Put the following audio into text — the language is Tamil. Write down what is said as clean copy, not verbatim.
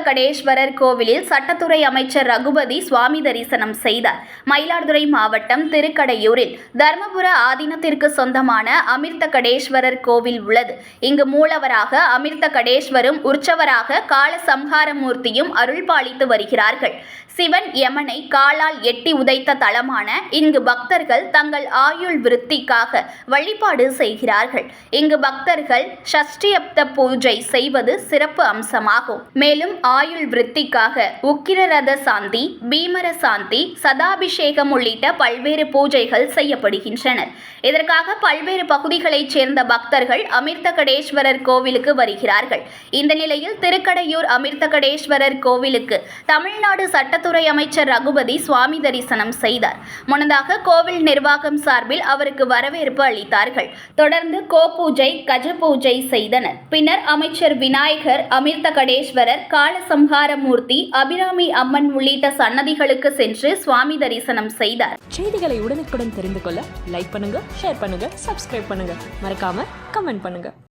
கடேஸ்வரர் கோவிலில் சட்டத்துறை அமைச்சர் ரகுபதி சுவாமி தரிசனம் செய்தார். மயிலாடுதுறை மாவட்டம் திருக்கடையூரில் தர்மபுர ஆதீனத்திற்கு சொந்தமான அமிர்த கடேஸ்வரர் கோவில் உள்ளது. இங்கு மூலவராக அமிர்த கடேஸ்வரும் உற்சவராக கால சம்ஹாரமூர்த்தியும் அருள்பாலித்து வருகிறார்கள். சிவன் யமனை காலால் எட்டி உதைத்த தலமான இங்கு பக்தர்கள் தங்கள் ஆயுள் விருத்திக்காக வழிபாடு செய்கிறார்கள். இங்கு பக்தர்கள் ஷஷ்டியப்த பூஜை செய்வது சிறப்பு அம்சமாகும். மேலும் ஆயுள் விருத்திக்காக உக்கிரரத சாந்தி, பீமர சாந்தி, சதாபிஷேகம் உள்ளிட்ட பல்வேறு பூஜைகள் செய்யப்படுகின்றன. இதற்காக பல்வேறு பகுதிகளைச் சேர்ந்த பக்தர்கள் அமிர்த கடேஸ்வரர் கோவிலுக்கு வருகிறார்கள். இந்த நிலையில் திருக்கடையூர் அமிர்த கடேஸ்வரர் கோவிலுக்கு தமிழ்நாடு சட்டத்துறை அமைச்சர் ரகுபதி சுவாமி தரிசனம் செய்தார். முன்னதாக கோவில் நிர்வாகம் சார்பில் அவருக்கு வரவேற்பு அளித்தார்கள். தொடர்ந்து கோபூஜை, கஜ பூஜை செய்தனர். பின்னர் அமைச்சர் விநாயகர், அமிர்த கடேஸ்வரர், காலசம்ஹாரமூர்த்தி, அபிராமி அம்மன் உள்ளிட்ட சன்னதிகளுக்கு சென்று சுவாமி தரிசனம் செய்தார். செய்திகளை உடனுக்குடன் தெரிந்து கொள்ள லைக் பண்ணுங்க, ஷேர் பண்ணுங்க, சப்ஸ்கிரைப் பண்ணுங்க, மறக்காம கமெண்ட் பண்ணுங்க.